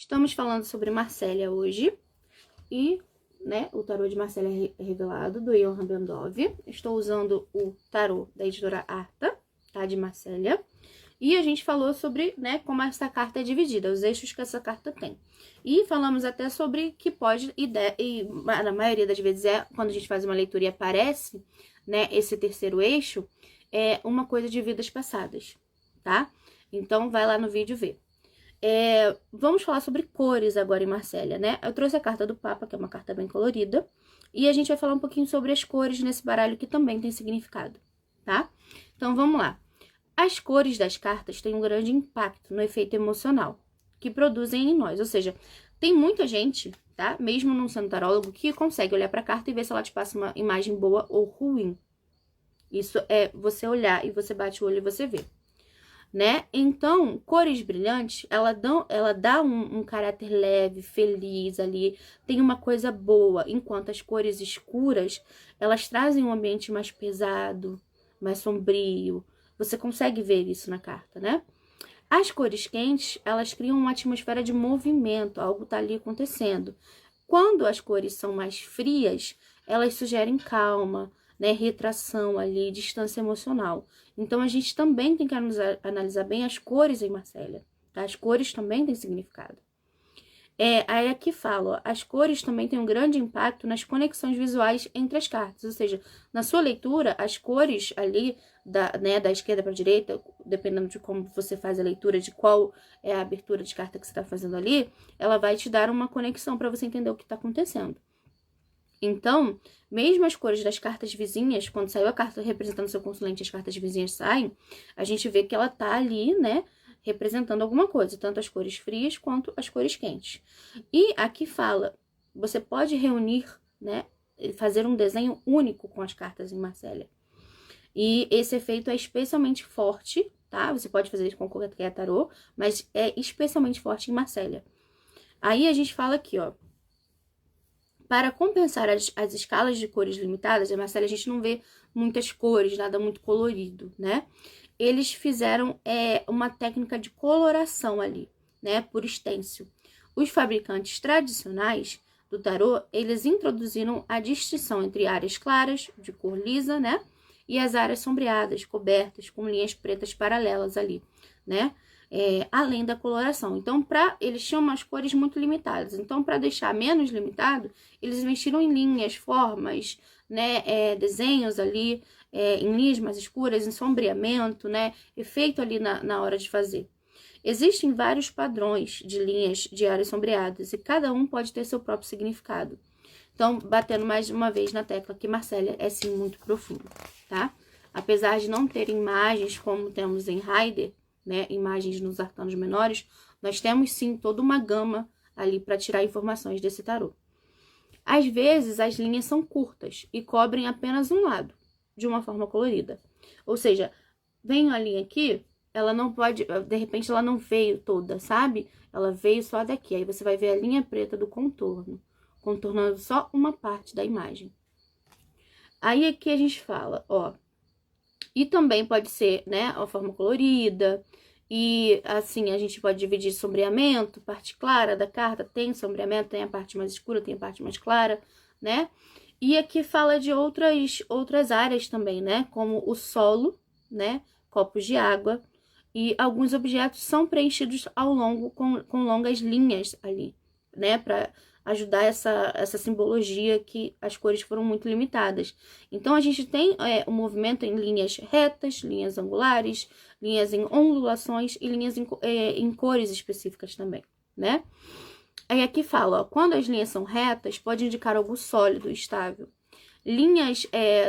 Estamos falando sobre Marcélia hoje e, né, o tarô de Marcélia revelado do Johann Bendov. Estou usando o tarô da editora Arta, tá, de Marcélia. E a gente falou sobre, né, como essa carta é dividida, os eixos que essa carta tem. E falamos até sobre que pode, e na maioria das vezes quando a gente faz uma leitura e aparece, né, esse terceiro eixo, é uma coisa de vidas passadas, tá? Então, vai lá no vídeo ver. Vamos falar sobre cores agora em Marcélia, né? Eu trouxe a carta do Papa, que é uma carta bem colorida, e a gente vai falar um pouquinho sobre as cores nesse baralho que também tem significado, tá? Então, vamos lá. As cores das cartas têm um grande impacto no efeito emocional que produzem em nós, ou seja, tem muita gente, tá? Mesmo não sendo tarólogo, que consegue olhar para a carta e ver se ela te passa uma imagem boa ou ruim. Isso é você olhar e você bate o olho e você vê, né? Então, cores brilhantes, ela dá um caráter leve, feliz ali, tem uma coisa boa, enquanto as cores escuras, elas trazem um ambiente mais pesado, mais sombrio. Você consegue ver isso na carta, né? As cores quentes, elas criam uma atmosfera de movimento, algo tá ali acontecendo. Quando as cores são mais frias, elas sugerem calma, né, retração ali, distância emocional. Então, a gente também tem que analisar bem as cores em Marcélia, tá? As cores também têm significado. Aí aqui falo, ó, as cores também têm um grande impacto nas conexões visuais entre as cartas, ou seja, na sua leitura, as cores ali, da esquerda para a direita, dependendo de como você faz a leitura, de qual é a abertura de carta que você está fazendo ali, ela vai te dar uma conexão para você entender o que está acontecendo. Então, mesmo as cores das cartas vizinhas, quando saiu a carta representando seu consulente, as cartas vizinhas saem, a gente vê que ela tá ali, né, representando alguma coisa, tanto as cores frias quanto as cores quentes. E aqui fala, você pode reunir, né, fazer um desenho único com as cartas em Marcélia. E esse efeito é especialmente forte, tá? Você pode fazer isso com qualquer tarô, mas é especialmente forte em Marcélia. Aí a gente fala aqui, ó. Para compensar as escalas de cores limitadas, em Marcélia a gente não vê muitas cores, nada muito colorido, né? Eles fizeram uma técnica de coloração ali, né? Por estêncil. Os fabricantes tradicionais do tarô, eles introduziram a distinção entre áreas claras, de cor lisa, né? E as áreas sombreadas, cobertas, com linhas pretas paralelas ali, né? Além da coloração. Então, eles tinham umas cores muito limitadas. Então, para deixar menos limitado, eles investiram em linhas, formas, né? Desenhos ali, em linhas mais escuras, em sombreamento, né? Efeito ali na hora de fazer. Existem vários padrões de linhas de áreas sombreadas e cada um pode ter seu próprio significado. Então, batendo mais uma vez na tecla que Marcélia é sim muito profundo, tá? Apesar de não ter imagens como temos em Rider, né, imagens nos arcanos menores, nós temos sim toda uma gama ali para tirar informações desse tarô. Às vezes, as linhas são curtas e cobrem apenas um lado, de uma forma colorida. Ou seja, vem a linha aqui, ela não pode, de repente ela não veio toda, sabe? Ela veio só daqui, aí você vai ver a linha preta do contorno, contornando só uma parte da imagem. Aí aqui a gente fala, ó, e também pode ser, né, a forma colorida, e assim a gente pode dividir sombreamento, parte clara da carta, tem sombreamento, tem a parte mais escura, tem a parte mais clara, né? E aqui fala de outras áreas também, né, como o solo, né, copos de água, e alguns objetos são preenchidos ao longo com longas linhas ali, né, para ajudar essa simbologia que as cores foram muito limitadas. Então, a gente tem um movimento em linhas retas, linhas angulares, linhas em ondulações e linhas em cores específicas também, né? Aí aqui fala, ó, quando as linhas são retas, pode indicar algo sólido, estável. Linhas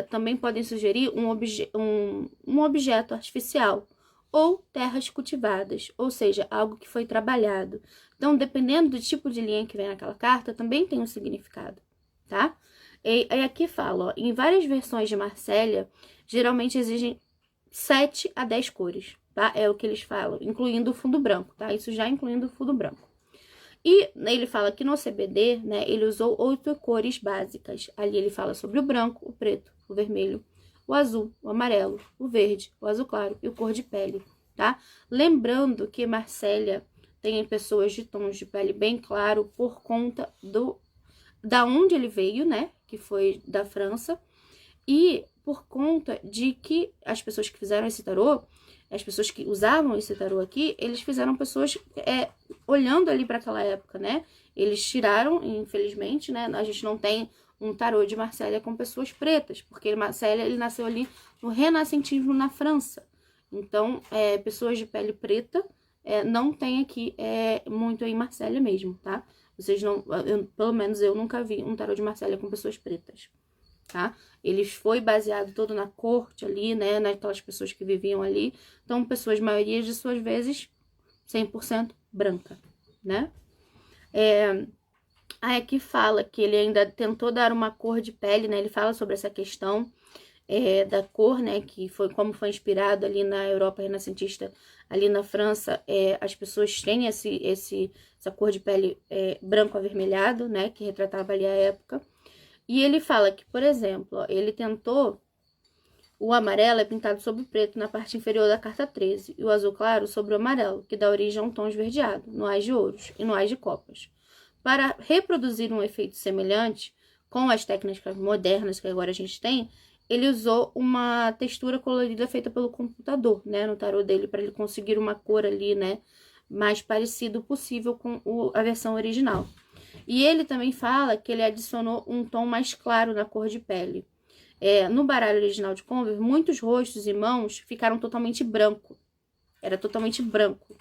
também podem sugerir um objeto artificial ou terras cultivadas, ou seja, algo que foi trabalhado. Então, dependendo do tipo de linha que vem naquela carta, também tem um significado, tá? E aqui fala, ó, em várias versões de Marcélia, geralmente exigem 7 a 10 cores, tá? É o que eles falam, incluindo o fundo branco, tá? Isso já incluindo o fundo branco. E ele fala que no CBD, né, ele usou 8 cores básicas. Ali ele fala sobre o branco, o preto, o vermelho, o azul, o amarelo, o verde, o azul claro e o cor de pele, tá? Lembrando que Marcélia tem pessoas de tons de pele bem claro por conta da onde ele veio, né? Que foi da França. E por conta de que as pessoas que fizeram esse tarô, as pessoas que usavam esse tarô aqui, eles fizeram pessoas olhando ali para aquela época, né? Eles tiraram, infelizmente, né? A gente não tem um tarô de Marcélia com pessoas pretas, porque Marcélia, ele nasceu ali no renascentismo na França. Então, pessoas de pele preta não tem aqui muito em Marcélia mesmo, tá? Vocês não, pelo menos eu nunca vi um tarô de Marcélia com pessoas pretas, tá? Ele foi baseado todo na corte ali, né? Naquelas pessoas que viviam ali. Então, pessoas, maioria de suas vezes, 100% branca, né? Aí aqui fala que ele ainda tentou dar uma cor de pele, né? Ele fala sobre essa questão da cor, né? Que foi como foi inspirado ali na Europa renascentista, ali na França. As pessoas têm essa cor de pele branco avermelhado, né? Que retratava ali a época. E ele fala que, por exemplo, ó, ele tentou... O amarelo é pintado sobre o preto na parte inferior da carta 13 e o azul claro sobre o amarelo, que dá origem a um tom esverdeado, no ás de ouros e no ás de copas. Para reproduzir um efeito semelhante, com as técnicas modernas que agora a gente tem, ele usou uma textura colorida feita pelo computador, né, no tarô dele, para ele conseguir uma cor ali, né, mais parecido possível com a versão original. E ele também fala que ele adicionou um tom mais claro na cor de pele. No baralho original de Conver, muitos rostos e mãos ficaram totalmente branco. Era totalmente branco.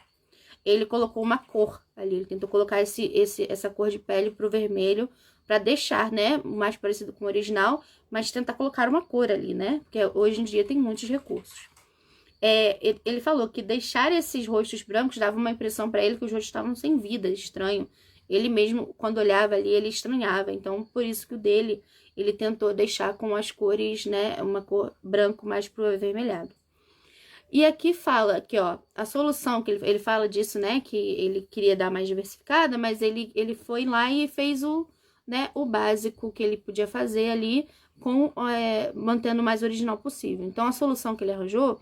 Ele colocou uma cor ali, ele tentou colocar essa cor de pele pro vermelho, para deixar, né, mais parecido com o original, mas tentar colocar uma cor ali, né, porque hoje em dia tem muitos recursos. Ele falou que deixar esses rostos brancos dava uma impressão para ele que os rostos estavam sem vida, estranho. Ele mesmo, quando olhava ali, ele estranhava. Então, por isso que o dele, ele tentou deixar com as cores, né, uma cor branco mais pro avermelhado. E aqui fala que, ó, a solução, que ele fala disso, né, que ele queria dar mais diversificada, mas ele foi lá e fez o básico que ele podia fazer ali, mantendo o mais original possível. Então, a solução que ele arranjou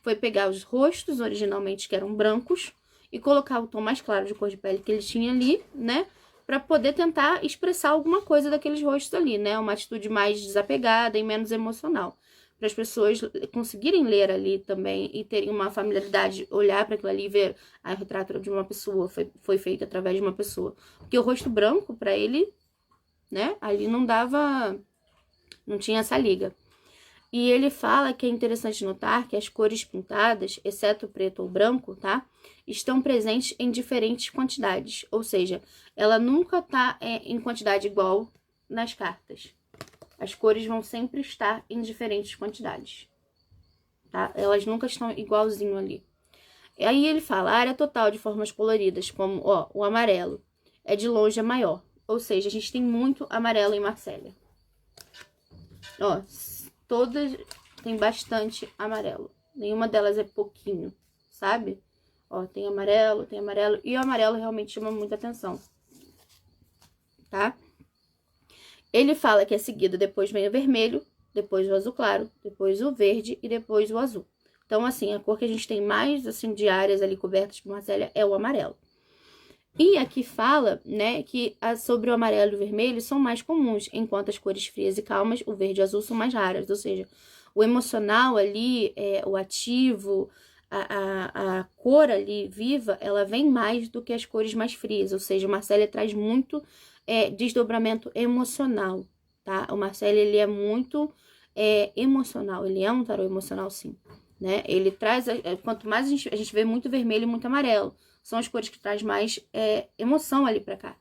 foi pegar os rostos originalmente que eram brancos e colocar o tom mais claro de cor de pele que ele tinha ali, né, para poder tentar expressar alguma coisa daqueles rostos ali, né, uma atitude mais desapegada e menos emocional, para as pessoas conseguirem ler ali também e terem uma familiaridade, olhar para aquilo ali e ver o retrato de uma pessoa, foi feito através de uma pessoa. Porque o rosto branco, para ele, né, ali não tinha essa liga. E ele fala que é interessante notar que as cores pintadas, exceto o preto ou branco, tá, estão presentes em diferentes quantidades. Ou seja, ela nunca tá em quantidade igual nas cartas. As cores vão sempre estar em diferentes quantidades, tá? Elas nunca estão igualzinho ali. E aí ele fala, a área total de formas coloridas, como, ó, o amarelo, é de longe a maior. Ou seja, a gente tem muito amarelo em Marcélia. Ó, todas tem bastante amarelo. Nenhuma delas é pouquinho, sabe? Ó, tem amarelo. E o amarelo realmente chama muita atenção, tá? Ele fala que é seguido, depois vem o vermelho, depois o azul claro, depois o verde e depois o azul. Então, assim, a cor que a gente tem mais, assim, de áreas ali cobertas por Marcélia é o amarelo. E aqui fala, né, que sobre o amarelo e o vermelho são mais comuns, enquanto as cores frias e calmas, o verde e o azul, são mais raras. Ou seja, o emocional ali, o ativo, a cor ali viva, ela vem mais do que as cores mais frias. Ou seja, o Marcélia traz muito desdobramento emocional, tá? O Marcélia, ele é muito emocional, ele é um tarô emocional, sim, né? Ele traz, quanto mais a gente vê muito vermelho e muito amarelo, são as cores que traz mais emoção ali pra cá.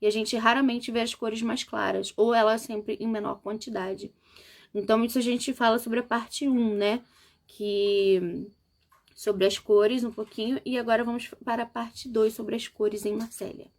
E a gente raramente vê as cores mais claras, ou elas sempre em menor quantidade. Então, isso a gente fala sobre a parte 1, né? Sobre as cores um pouquinho, e agora vamos para a parte 2 sobre as cores em Marcélia.